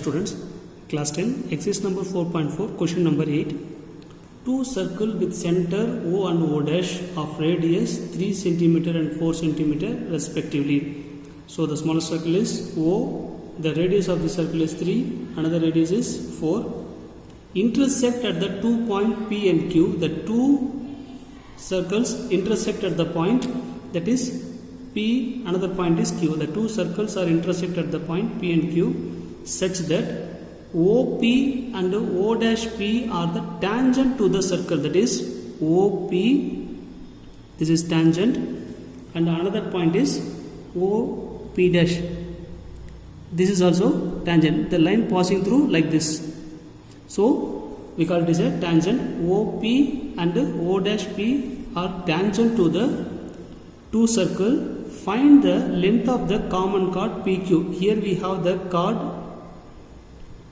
students, class 10, exercise number 4.4, question number 8. Two circles with center O and O dash of radius 3 cm and 4 cm respectively. So the smallest circle is O, the radius of the circle is 3, another radius is 4. Intersect at the 2 point P and Q. The two circles intersect at the point that is P, another point is Q. The two circles are intersect at the point P and Q such that OP and O dash P are the tangent to the circle, that is OP, this is tangent, and another point is OP dash, this is also tangent, the line passing through like this. So we call it as a tangent. OP and O dash P are tangent to the two circle. Find the length of the common chord PQ. Here we have the chord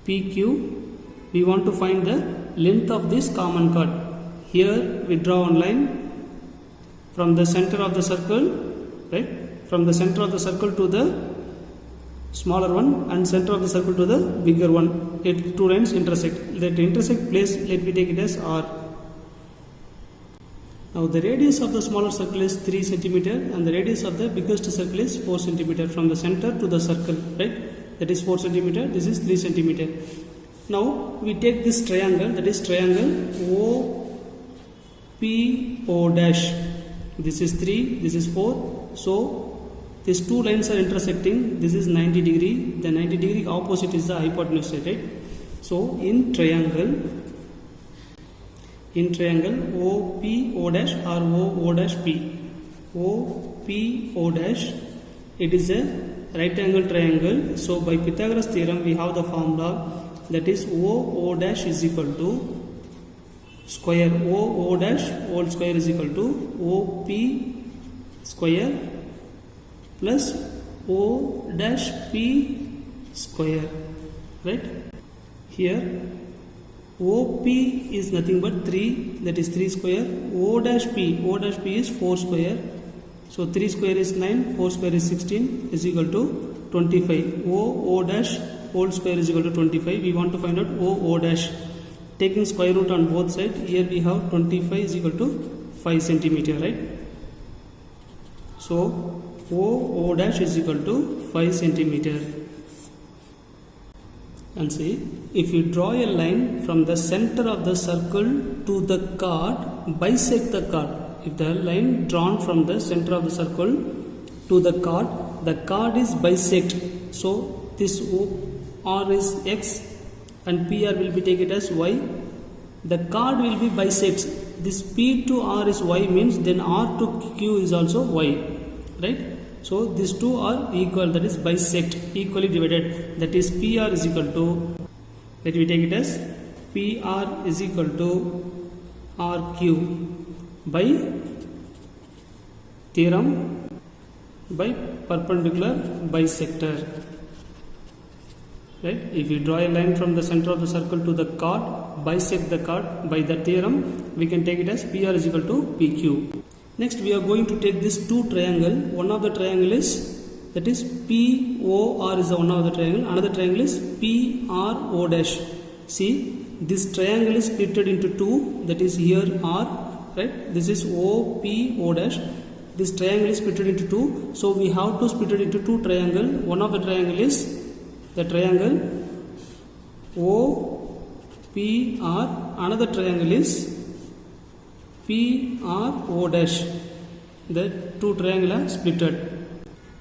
PQ. We want to find the length of this common chord. Here we draw one line from the center of the circle, right? From the center of the circle to the smaller one and center of the circle to the bigger one. Two lines intersect. That intersect place, let me take it as R. Now the radius of the smaller circle is 3 cm and the radius of the biggest circle is 4 cm from the center to the circle, right? That is 4 cm, this is 3 cm. Now we take this triangle, that is triangle OPO dash. This is 3, this is 4. So these two lines are intersecting. This is 90 degree. The 90 degree opposite is the hypotenuse, right? So in triangle OPO dash or OO dash P. OPO dash, it is a right angle triangle. So by Pythagoras theorem we have the formula, that is OO dash is equal to square OO dash whole square is equal to OP square plus O dash P square, right? Here OP is nothing but 3, that is 3 square. O dash P is 4 square. So 3 square is 9, 4 square is 16 is equal to 25. O dash whole square is equal to 25. We want to find out O dash. Taking square root on both sides, here we have 25 is equal to 5 cm, right? So O dash is equal to 5 cm. And see, if you draw a line from the center of the circle to the chord, bisect the chord. If the line drawn from the center of the circle to the chord is bisect. So this R is X and PR will be taken as Y. The chord will be bisect. This P to R is Y means then R to Q is also Y, right? So these two are equal, that is bisect, equally divided. That is PR is equal to, let me take it as PR is equal to RQ by theorem by perpendicular bisector. Right? If you draw a line from the center of the circle to the chord, bisect the chord by the theorem, we can take it as PR is equal to PQ. Next we are going to take this two triangle. One of the triangle is, that is POR is the one of the triangle. Another triangle is PRO dash. See, this triangle is split into two. That is here R, right? This is OPO dash. This triangle is split into two. So we have to split it into two triangle. One of the triangle is the triangle OPR. Another triangle is PRO dash. The two triangles are splitted.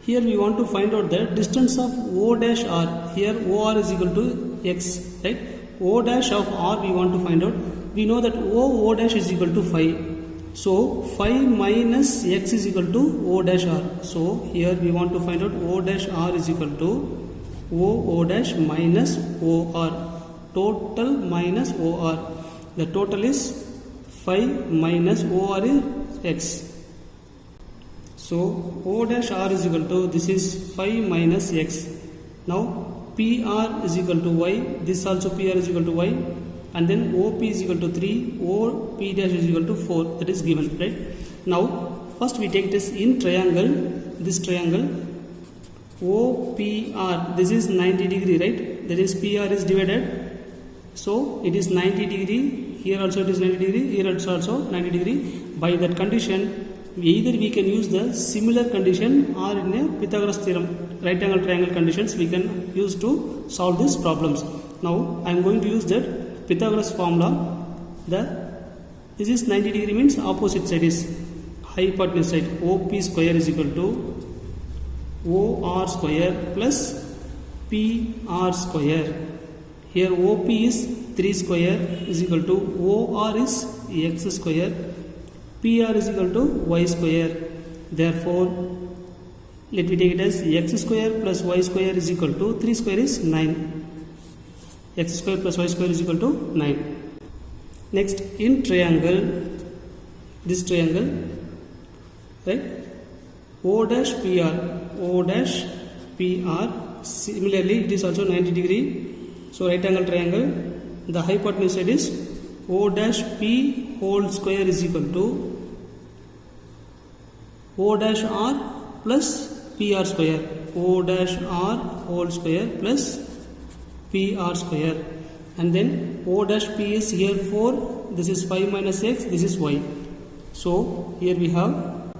Here we want to find out the distance of O dash R. Here OR is equal to X, right? O dash of R we want to find out. We know that O dash is equal to 5. So 5 minus X is equal to O dash R. So here we want to find out O dash R is equal to O dash minus OR. Total minus OR. The total is 5 minus OR is X. So O dash R is equal to, this is 5 minus X. Now PR is equal to Y. This also PR is equal to Y. And then OP is equal to 3. OP dash is equal to 4. That is given, right? Now first we take this in triangle. This triangle OPR, this is 90 degree, right? that is PR is divided, so it is 90 degree, here also it is 90 degree, here it's also 90 degree. By that condition, either we can use the similar condition or in a Pythagoras theorem, right angle triangle conditions we can use to solve these problems. Now I am going to use that Pythagoras formula. This is 90 degree means opposite side is hypotenuse side, OP square is equal to OR square plus PR square. Here OP is 3 square is equal to OR is x square, PR is equal to y square. Therefore, let me take it as x square plus y square is equal to 3 square is 9. X square plus y square is equal to 9. Next, in triangle, this triangle, right? O dash PR, similarly it is also 90 degree. So right angle triangle, the hypotenuse side is O dash P whole square is equal to O dash R plus PR square. O dash R whole square plus PR square. And then O dash P is here 4, this is 5 minus x, this is y. So here we have,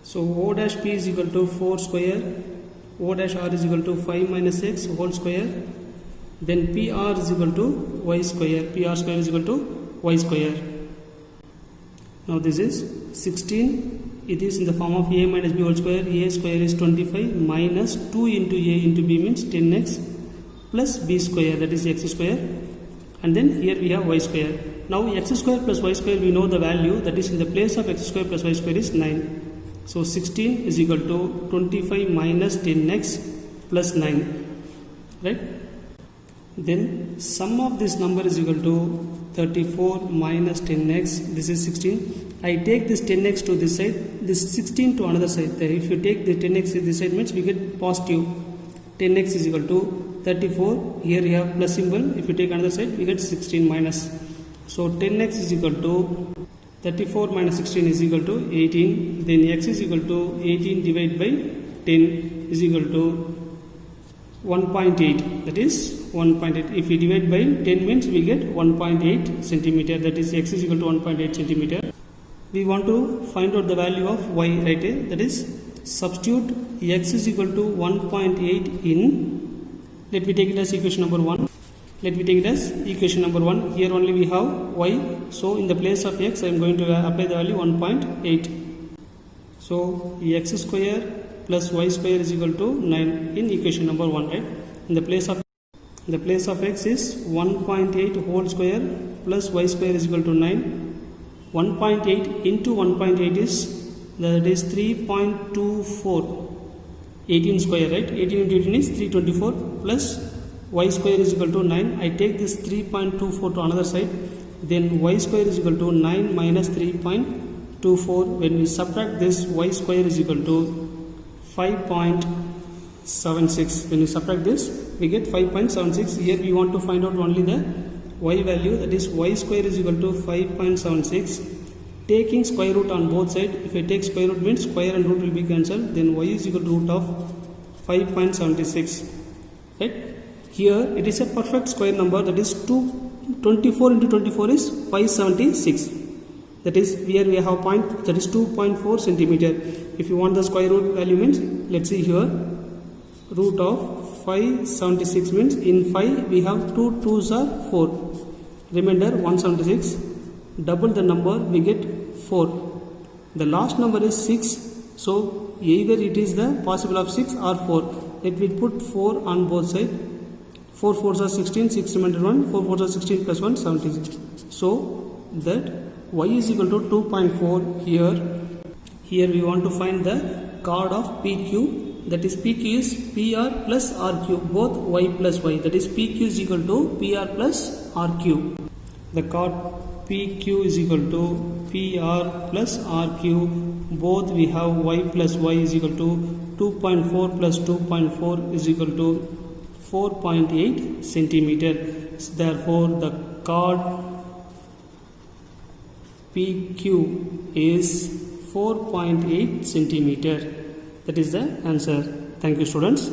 so O dash P is equal to 4 square, O dash R is equal to 5 minus x whole square, then PR is equal to y square, PR square is equal to y square. Now this is 16, it is in the form of a minus b whole square. A square is 25 minus 2 into a into b means 10x plus b square, that is x square, and then here we have y square. Now x square plus y square, we know the value, that is in the place of x square plus y square is 9. So 16 is equal to 25 minus 10x plus 9, right? Then sum of this number is equal to 34 minus 10x, this is 16. I take this 10x to this side, this 16 to another side. If you take the 10x to this side means we get positive. 10x is equal to 34, here you have plus symbol, if you take another side we get 16 minus. So 10x is equal to 34 minus 16 is equal to 18, then x is equal to 18 divided by 10 is equal to 1.8, that is 1.8. If we divide by 10 means we get 1.8 centimeter, that is x is equal to 1.8 centimeter. We want to find out the value of y, right? That is substitute x is equal to 1.8 in, let me take it as equation number 1. Let me take it as equation number 1. Here only we have y, so in the place of x I am going to apply the value 1.8. So x square plus y square is equal to 9 in equation number 1, right? In the place of x is 1.8 whole square plus y square is equal to 9. 1.8 into 1.8 is, that is 3.24, 18 square, right? 18 into 18 is 324 plus y square is equal to 9. I take this 3.24 to another side, then y square is equal to 9 minus 3.24. When we subtract this, y square is equal to 5.76. When we subtract this, we get 5.76. Here we want to find out only the y value, that is y square is equal to 5.76. Taking square root on both sides, if I take square root means square and root will be cancelled, then y is equal to root of 5.76, right? Here it is a perfect square number, that is 24 into 24 is 576. That is here we have point, that is 2.4 centimeter. If you want the square root value means, let's see here, root of 576 means in 5 we have 2 2s are 4, remainder 176, double the number we get 4. The last number is 6, so either it is the possible of 6 or 4. Let me put 4 on both sides. 4 4s are 16, 6 remainder 1, 4 4s are 16 plus 1, 76. So that y is equal to 2.4 here. Here we want to find the chord of PQ. That is PQ is PR plus RQ, both y plus y. That is PQ is equal to PR plus RQ. The chord PQ is equal to PR plus RQ. Both we have y plus y is equal to 2.4 plus 2.4 is equal to 4.8 centimeter. Therefore, the chord PQ is 4.8 centimeter. That is the answer. Thank you, students.